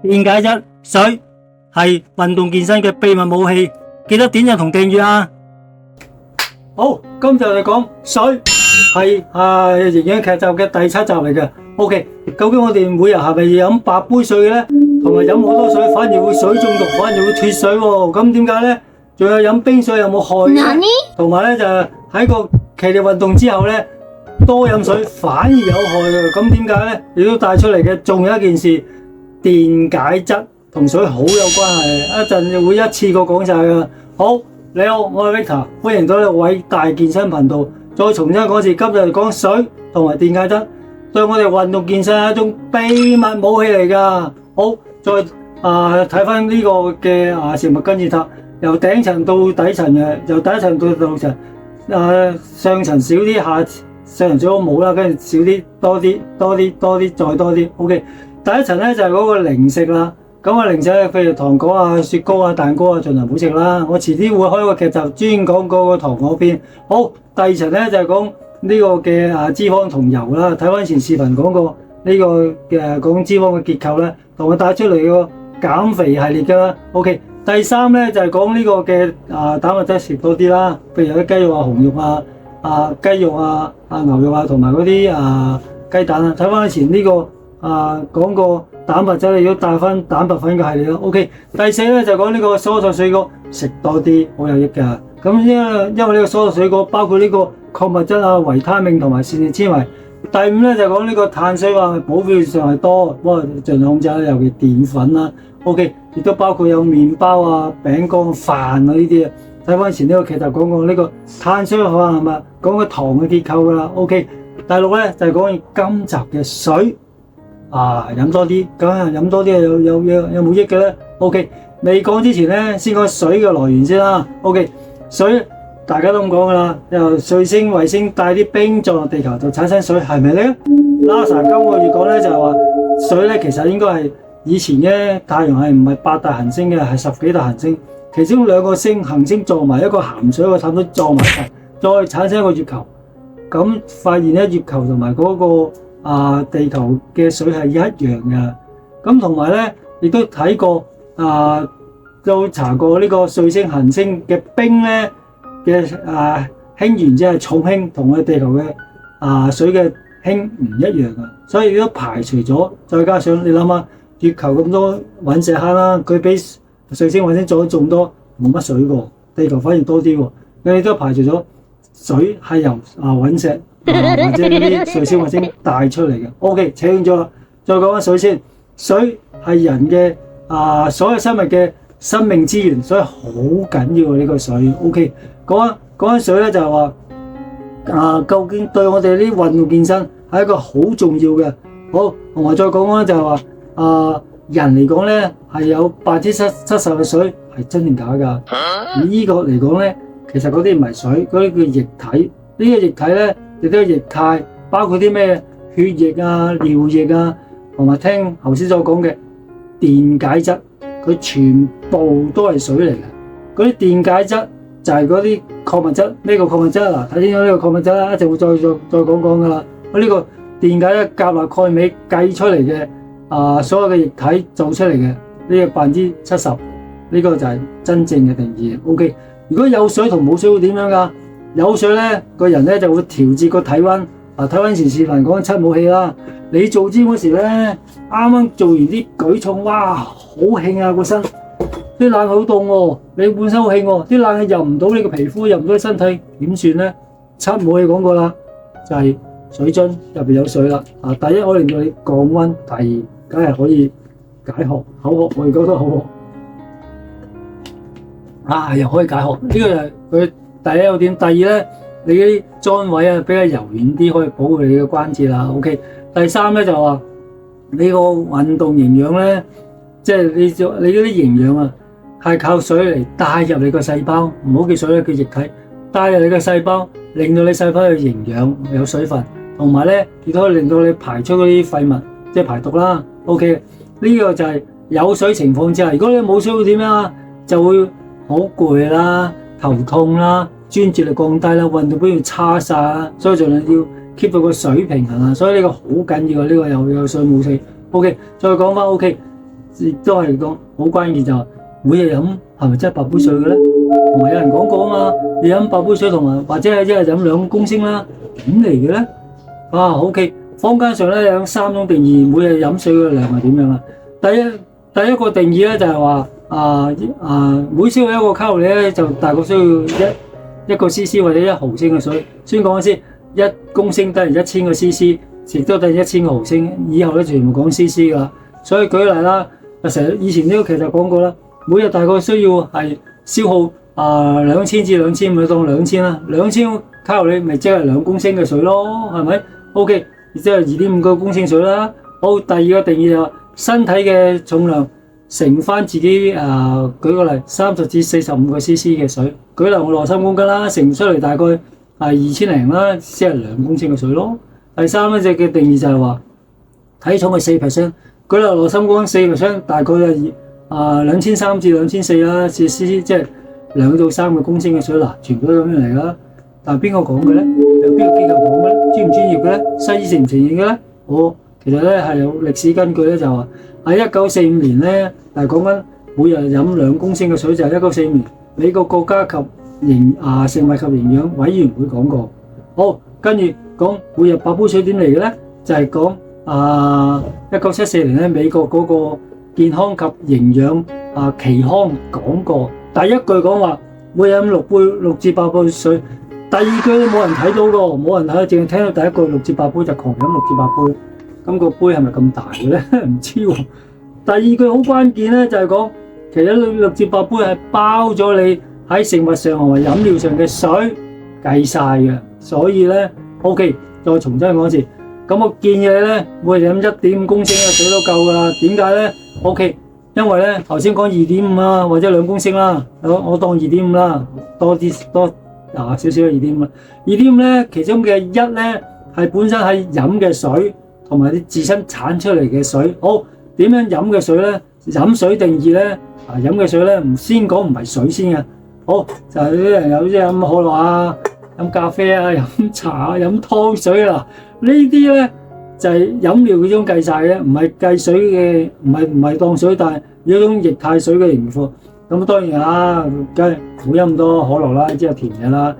電解質，水係運動健身嘅秘密武器，記得點讚同訂閱啊！好，今集嚟講水係營養劇集嘅第7集嚟嘅。OK， 究竟我哋每日係咪要飲8杯水嘅咧？同埋飲好多水反而會水中毒，反而會脫水喎。咁點解咧？仲有飲冰水有冇害咧？同埋咧就喺個劇烈運動之後咧，多飲水反而有害嘅。咁點解咧？亦都帶出嚟嘅，仲有一件事，電解質同水好有關係。一陣會一次過講晒㗎。好，你好，我係 Victor， 歡迎到呢個偉大健身頻道。再重新講一次，今日講水同埋電解質，對我哋運動健身係一種秘密武器嚟㗎。好，再睇翻呢個嘅食物金字塔，由頂層到底層嘅，由第一層到第六層，上層少啲，上層最好冇啦，跟住少啲，多啲，多啲，多啲，再多啲。OK， 第一層咧就係嗰個零食啦。咁零食譬如糖果啊、雪糕啊、蛋糕啊，盡量唔好食啦。我遲啲會開個劇集專講嗰個糖果篇。好，第二層咧就係講呢個嘅脂肪同油啦。睇翻前視頻講過呢個嘅講脂肪嘅結構咧，同埋帶出嚟個減肥系列㗎啦。OK， 第三咧就係講呢個嘅蛋白質食多啲啦。譬如有啲雞肉啊、紅肉啊、雞肉啊、牛肉啊，同埋嗰啲雞蛋啊。睇翻前呢個講過蛋白質，你要帶翻蛋白粉嘅系列咯。OK， 第四咧就講呢個蔬菜水果食多啲好有益㗎。咁因為呢個蔬菜水果包括呢個礦物質啊、維他命同埋膳食纖維。第五咧就講呢個碳水化補血上係多，不過盡量控制啦，尤其澱粉啦。OK， 亦都包括有麵包啊、餅乾、飯啊呢啲啊。睇翻前呢個劇集講過呢個碳水化合物，講個糖嘅結構㗎啦。OK， 第六咧就係講今集嘅水。飲多啲，咁飲多啲有冇益嘅咧 ？OK， 未講之前咧，先講水嘅來源先啦。OK， 水大家都咁講噶啦，由水星、衛星帶啲冰撞落地球就產生水，係咪咧 ？NASA 今個月講咧就係話水咧其實應該係以前嘅太陽系唔係8大行星嘅，係10幾大行星，其中2個行星撞埋一個鹹水個淡水撞埋一齊，再產生一個月球。咁發現咧月球同埋嗰個地球嘅水係一樣嘅，咁同埋咧，亦都睇過都查過呢個水星行星嘅冰咧嘅氫原子係重氫，同我哋地球嘅水嘅氫唔一樣嘅，所以都排除咗。再加上你諗下，月球咁多隕石坑啦，佢比水星、衛星做得仲多，冇乜水喎，地球反而多啲喎，佢哋都排除咗水係由隕石。或者嗰啲水星或者帶出嚟嘅。OK， 扯遠咗啦，再講翻水先。水係人嘅所有生物嘅生命資源，所以好緊要呢個水。OK， 講緊水咧就係話究竟對我哋啲運動健身係一個好重要嘅。好，同埋再講講就係話人嚟講咧係有70%嘅水係真定假㗎？而呢個嚟講咧，其實嗰啲唔係水，嗰啲叫液體。呢個液體咧。亦都有液態，包括啲咩血液啊、尿液啊，同埋聽頭先所講嘅電解質，佢全部都係水嚟嘅。嗰啲電解質就係嗰啲礦物質。呢個礦物質嗱，睇清楚呢個礦物質啦，一陣會再講㗎啦。呢個電解質鉀、鈉、鈣、鎂計出嚟嘅所有嘅液體做出嚟嘅呢個70%，呢個就係真正嘅定義。OK， 如果有水同冇水會點樣㗎？有水咧，個人咧就會調節個體溫。睇翻前視頻講7武器啦。你做 gym 嗰時咧，啱啱做完啲舉重，哇，好興啊個身，啲冷氣好凍喎，你本身好興喎，啲冷氣入唔到你個皮膚，入唔到你身體，點算咧？7武器講過啦，就係水樽入邊有水啦。第一可以令到你降溫，第二梗係可以解渴，口渴我哋覺得好渴。又可以解渴，呢個就係佢。第一個點，第二咧，你啲裝位比較柔軟啲，可以保護你嘅關節啦。OK， 第三咧就話你個運動營養咧，即係你嗰啲營養係靠水嚟帶入你個細胞，唔好叫水咧，叫液體帶入你個細胞，令到你細胞有營養有水分，同埋咧亦都可以令到你排出嗰啲廢物，即係排毒啦。OK， 呢個就係有水情況之下，如果你冇水會點樣？就會好攰啦、頭痛啦。專注力降低啦，運動表現差晒啦，所以盡量要 keep 到個水平衡啊，所以呢個好緊要啊，呢個有水冇水。OK， 再講翻 OK，亦都係講好關鍵，就係每日飲係咪真係8杯水嘅咧？同埋有人講過啊嘛，你飲8杯水同埋或者係一日飲2公升啦，點嚟嘅咧？OK， 坊間上咧有3種定義，每日飲水嘅量係點樣啊？第一個定義咧就係話每消耗1個卡路里咧就大概需要一個 CC 或者1毫升嘅水。先講先，1公升等於1000個 CC， 亦都等於1000個毫升。以後咧全部講 CC 噶啦。所以舉例啦，以前呢個劇就講過啦，每日大概需要係消耗2000至2500，當2000啦，2000卡路里咪即係2公升嘅水咯，係咪 ？OK， 亦即係2.5個公升水啦。好，第二個定義就係身體嘅重量乘翻自己舉個例，30至45個 CC 嘅水。舉例我63公斤啦，乘出嚟大概係2000零啦，即係2公升嘅水咯。第三一隻嘅定義就係話體重係 4%。舉例63公斤 4%， 大概係2300至2400啦，CC 即係2到3個公升嘅水啦，全部都咁樣嚟啦。但係邊個講嘅咧？有邊個機構講嘅咧？專唔專業嘅咧？西醫承唔承認嘅咧？其實咧係有歷史根據咧，就話喺1945年咧，係講緊每日飲2公升嘅水，就係1945年美國國家及食物及營養委員會講過。好，跟住講每日8杯水點嚟嘅咧，就係講1974年咧美國嗰個健康及營養期刊講過，第一句講話每日飲6至8杯水，第二句都冇人睇到個，冇人睇，淨係聽到第一句6至8杯就狂飲6至8杯。咁個杯係咪咁大嘅咧？唔知喎。第二句好關鍵咧，就係講其實6至8杯係包咗你喺食物上同埋飲料上嘅水計晒嘅，所以咧 OK， 再重新講一次。咁我建議你咧，每日飲1.5公升嘅水都夠噶啦。點解咧 ？OK， 因為咧頭先講2.5啊，或者2公升啦，我當2.5啦，多少少嘅2.5啦。2.5咧，其中嘅1咧係本身係飲嘅水。同埋啲自身產出嚟嘅水，好點樣飲嘅水咧？飲水定義咧，飲嘅水咧唔先講唔係水先嘅，好就係啲人有啲飲可樂啊、飲咖啡啊、飲茶啊、飲湯水啊，呢啲咧就係飲料嗰種計晒嘅，唔係計水嘅，唔係當水，但係有一種液態水嘅形狀。咁當然啦，梗係唔好飲咁多可樂啦，即係甜嘅啦。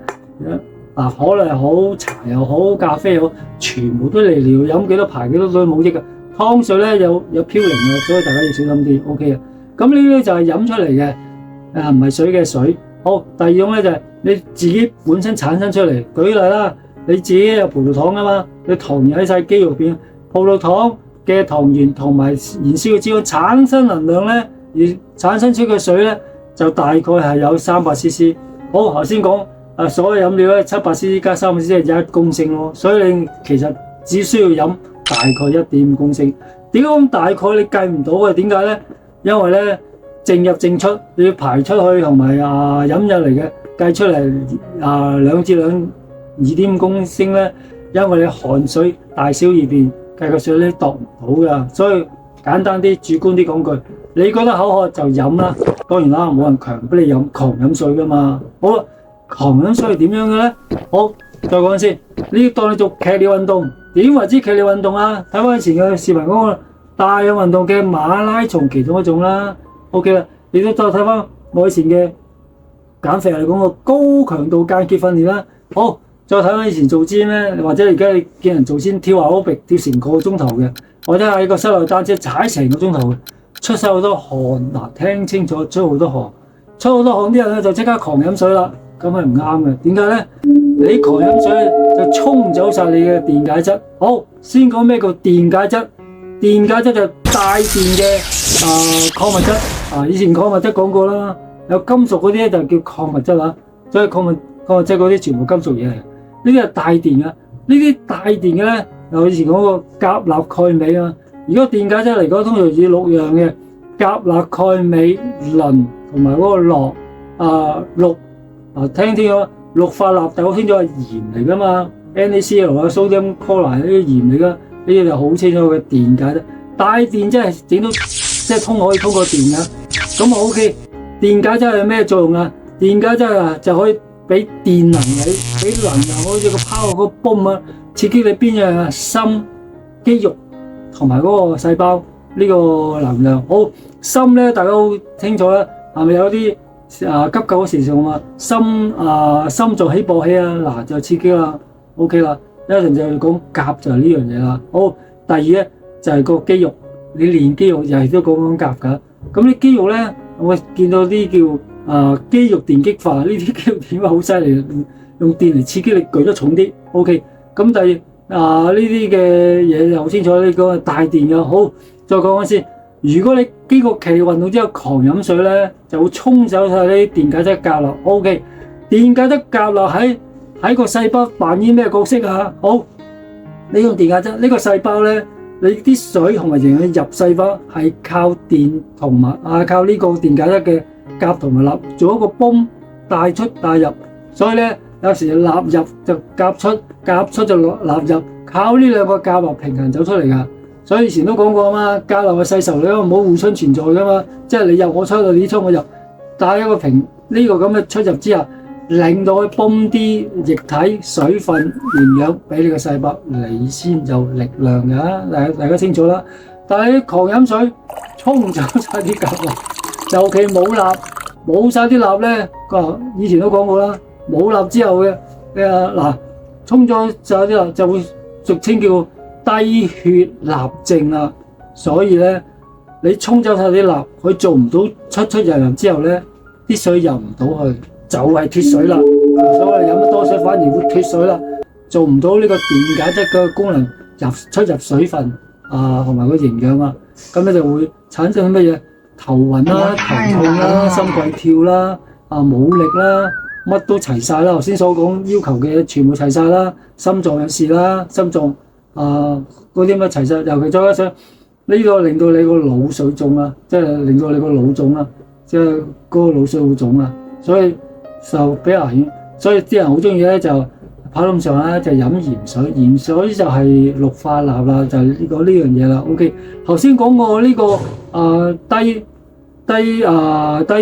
可樂又好，茶又好，咖啡又好，全部都嚟料飲幾多排幾多水冇益嘅。湯水咧有嘌呤嘅，所以大家要小心啲。OK 啊，咁呢啲就係飲出嚟嘅，唔係水嘅水。好，第二種咧就係你自己本身產生出嚟。舉例啦，你自己有葡萄糖啊嘛，你糖喺晒肌肉邊，葡萄糖嘅糖原同埋燃燒嘅脂肪產生能量咧，而產生出嘅水咧就大概係有300 CC。好，頭先講。所有飲料咧700 CC 加300 CC 係1公升咯，所以你其實只需要飲大概1.5公升。點解咁大概你計唔到嘅？點解咧？因為咧淨入淨出，你要排出去同埋飲入嚟嘅計出嚟2至2.5公升咧，因為你汗水大小二便計個水咧度唔到㗎，所以簡單啲主觀啲講句，你覺得口渴就飲啦。當然啦，冇人強逼你狂飲水㗎嘛。好。狂飲水係點樣嘅咧？好，再講先。呢當你做劇烈運動，點為之劇烈運動啊？睇翻以前嘅視頻嗰個大有運動嘅馬拉松其中一種啦。OK 啦，你都再睇翻我以前嘅減肥嚟講個高強度間歇訓練啦。好，再睇翻以前做 gym 咧，或者而家你見人做 gym 跳aerobic跳成個鐘頭嘅，或者喺個室內單車踩成個鐘頭嘅，出晒好多汗。嗱，聽清楚，出好多汗，啲人咧就即刻狂飲水啦。咁係唔啱嘅，點解咧？你狂飲水就沖走晒你嘅電解質。好，先講咩叫電解質？電解質就帶電嘅礦物質。以前礦物質講過啦，有金屬嗰啲咧就叫礦物質啦。所以礦物質嗰啲全部金屬嘢嚟。呢啲係帶電嘅，呢啲帶電嘅咧，有以前講過鉀、鈉、鈣、鎂啊。如果電解質嚟講，通常以6樣嘅鉀、鈉、鈣、鎂、磷同埋嗰個氯。聽清楚，氯化鈉就好清楚係鹽嚟噶嘛 ，NaCl 啊、sodium chloride 呢啲鹽嚟噶，呢啲就好清楚嘅電解質。帶電即係整到即係可以通過電噶，咁啊 OK。電解質係咩作用啊？電解質就可以俾電能你，俾能量好似個power個泵啊，刺激你邊樣啊？心、肌肉同埋嗰個細胞。呢個能量。好，心咧大家好清楚啦，係咪有啲急救嗰時就話心臟起搏器啊，嗱就刺激啦 ，OK 啦。一陣就講鉀就係呢樣嘢啦。好，第二咧就係個肌肉，你練肌肉又係都講鉀㗎。咁啲肌肉咧，我見到啲叫肌肉電擊法，呢啲肌肉點解好犀利，用電嚟刺激你舉得重啲。OK， 咁第二呢啲嘅嘢就好清楚，呢個大電嘅。好，再講翻先。如果你經過劇烈運動之後狂飲水咧，就會沖走晒呢啲電解質鉀啦。OK， 電解質鉀啦喺個細胞扮演咩角色啊？好，你用電解質呢個細胞咧，你啲水同埋營養入細胞係靠電同埋靠呢個電解質嘅鉀同埋鈉做一個泵帶出帶入，所以咧有時鈉入就鉀出，鉀出就鈉入，靠呢兩個鉀鈉平衡走出嚟噶。所以以前都講過啊嘛，鉀鈉係世仇，你唔好互相存在噶嘛，即係你入我出，你出我入，帶一個呢個咁嘅出入之下，令到佢泵啲液體、水分、營養俾你個細胞，你先有力量㗎。大家清楚啦。但係你狂飲水，沖走晒啲鉀啊，尤其冇鈉，冇晒啲鈉咧，以前都講過啦，冇鈉之後嘅嗱，沖咗晒啲鈉就會俗稱叫低血鈉症啦。所以咧，你沖走晒啲鈉，佢做唔到出入之後咧，啲水入唔到去。就係脫水啦，所以飲得多水反而會脫水啦，做唔到呢個電解質嘅功能出入水分同埋個營養啊，咁咧就會產生乜嘢頭暈啦、頭痛啦、心悸跳啦、冇力啦，乜都齊晒啦。頭先所講要求嘅全部齊晒啦，心臟有事啦，心臟嗰啲乜齊晒，尤其再加上呢個令到你個腦水腫啊，即係令到你個腦腫啊，即係嗰個腦水會腫啊，所以就比較危險，所以啲人好中意咧就跑咁上下就飲鹽水，鹽水就係氯化鈉啦，就係呢樣嘢啦。OK， 頭先講過呢個低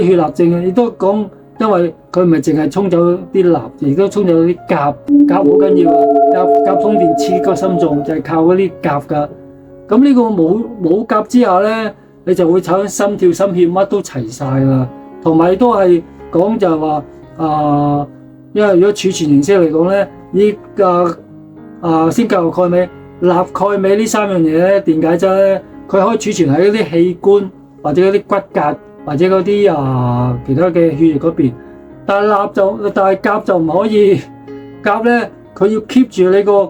血鈉症，亦都講，因為佢唔係淨係沖走啲鈉，亦都沖走啲鉀，鉀好緊要啊，鉀通電刺激個心臟就係靠嗰啲鉀噶。咁呢個冇鉀之下咧，你就會產生心跳、心血乜都齊晒啦，同埋都係講就係話。因為如果儲存形式嚟講咧，依先教鈣鎂、鈉、鈣、鎂呢三樣嘢咧，電解質咧，佢可以儲存喺嗰啲器官或者嗰啲骨骼或者嗰啲其他嘅血液嗰邊。但係鉀就唔可以，鉀咧佢要 keep 住你個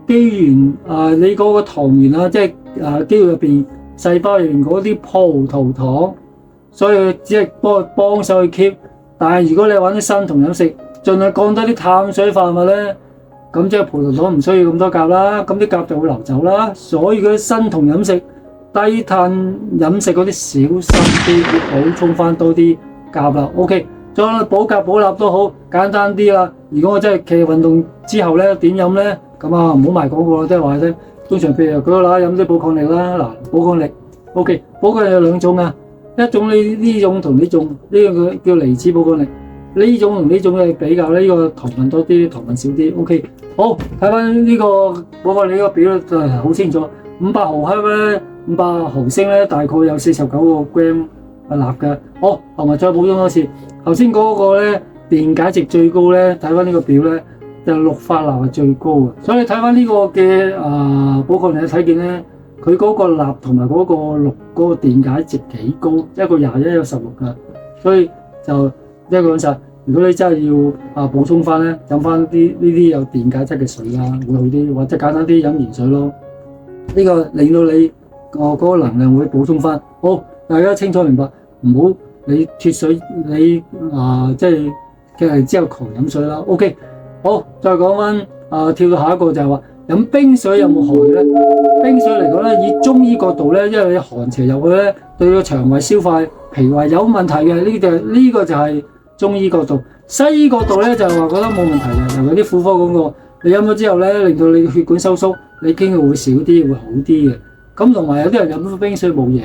肌原你嗰個糖原啊，即係肌肉入邊細胞入邊嗰啲葡萄糖，所以只係幫手去 keep。但係如果你揾啲生酮飲食，盡量降低啲碳水化合物咧，咁即係葡萄糖唔需要咁多鉀啦，咁啲鉀就會流走啦。所以嗰啲生酮飲食、低碳飲食嗰啲小心啲，要補充翻多啲鉀啦。OK， 再補鉀補鈉都好簡單啲啦。如果我真係劇烈運動之後咧，點飲咧？咁唔好賣廣告啦，即係話咧，通常譬如舉個例飲啲寶礦力啦，嗱寶礦力 OK， 寶礦力有兩種啊。一種呢種同呢種呢個叫離子寶礦力，呢種同呢種嘅比較，呢個糖分多啲，糖分少啲。OK， 好，睇翻呢個寶礦力呢個表咧就係好清楚，500毫克咧，500毫升咧，大概有49個 gram 鈉嘅。好，同埋再補充多次，頭先嗰個咧電解值最高咧，睇翻呢個表咧就氯化鈉係最高嘅。所以你睇翻呢個嘅寶礦力睇見咧。佢嗰個鈉同埋嗰個氯嗰個電解值幾高，一個21，一個16㗎，所以就一個講實。如果你真係要補充翻咧，飲翻啲呢啲有電解質嘅水啦，會好啲，或者簡單啲飲鹽水咯。呢個令到你嗰個能量會補充翻。好，大家清楚明白，唔好你脫水，你即係嘅之後狂飲水啦。OK， 好，再講翻跳到下一個就係話。飲冰水有冇害咧？冰水嚟講咧，以中醫角度咧，因為你寒邪入去咧，對個腸胃消化、脾胃有問題嘅，呢個就係中醫角度。西醫角度咧就係話覺得冇問題嘅，尤其啲婦科講過，你飲咗之後咧，令到你血管收縮，你經血會少啲，會好啲嘅。咁同埋有啲人飲冰水冇嘢，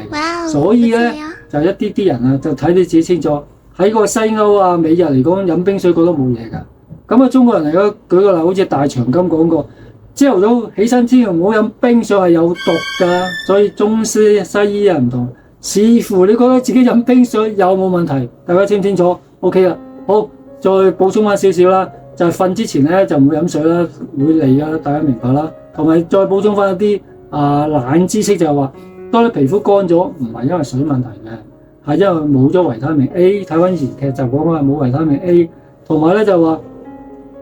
所以咧就一啲人就睇你自己清楚。喺個西歐美日嚟講，飲冰水覺得冇嘢㗎。咁中國人嚟講，舉個例，好似大長今講過。朝頭早起身千祈唔好飲冰水，係有毒㗎，所以中西醫又唔同。視乎你覺得自己飲冰水有冇問題，大家清唔清楚 ？OK 啦，好，再補充翻少少啦，就係瞓之前咧就唔會飲水啦，會嚟啊，大家明白啦。同埋再補充翻一啲冷知識，就係話，當你皮膚乾咗，唔係因為水問題嘅，係因為冇咗維他命 A。睇翻以前劇集講話冇維他命 A， 同埋咧就話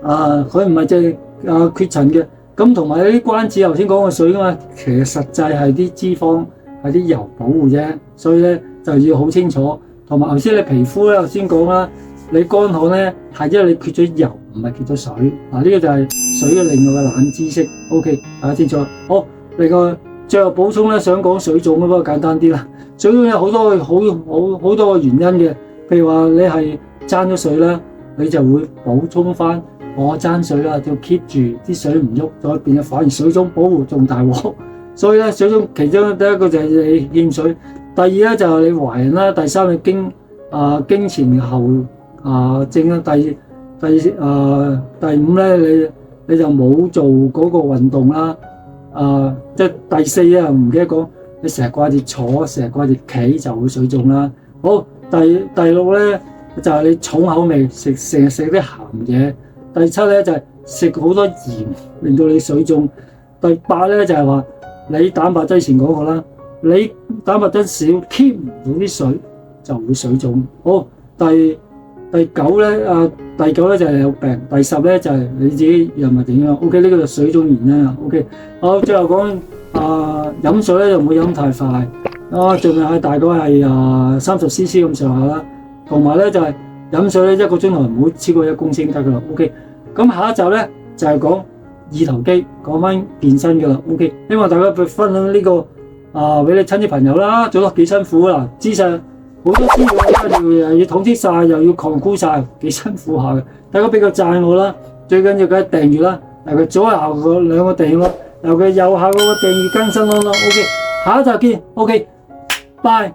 佢唔係淨係缺塵嘅。咁同埋啲關節頭先講嘅水噶嘛，其實實際係啲脂肪係啲油保護啫，所以咧就要好清楚。同埋頭先你皮膚咧頭先講啦，你乾旱咧係因為你缺咗油，唔係缺咗水。呢個就係水嘅另外嘅冷知識。OK， 大家清楚。好，另外最後補充咧，想講水腫，不過簡單啲啦。水腫有好多個原因嘅，譬如話你係爭咗水啦，你就會補充翻。我爭水啦，就 keep 住啲水唔喐，再變咗反而水腫保護仲大鑊。所以咧，水腫其中第一個就係你欠水，第二咧就係你懷孕啦，第三你經前後症啦，第五咧你就冇做嗰個運動啦，即係第四啊唔記得講，你成日掛住坐，成日掛住企就會水腫啦。好，第六咧就係你重口味，成日食啲鹹嘢。第七咧就係食好多鹽，令到你水腫。第八咧就係話你蛋白質前講過啦，你蛋白質少 keep 唔到啲水就會水腫。好，第九咧就係有病。第十咧就係你自己又唔係點樣。OK， 呢個就水腫原因啊。OK， 好，最後講飲水咧就唔好飲太快。盡量係大概係30 cc 咁上下啦。同埋咧就係飲水咧1個鐘頭唔好超過1公升得噶啦。OK。咁下一集咧就係講二頭肌，講翻健身噶啦。OK， 希望大家分享呢個俾你親戚朋友啦，做得幾辛苦啦，姿勢好多資料要統積晒，又要擴估晒，幾辛苦下嘅。大家俾個讚我啦，最緊要梗係訂閱啦，尤其左下個兩個訂閱咯，尤其右下嗰個訂閱更新咯。OK， 下一集見。OK，拜。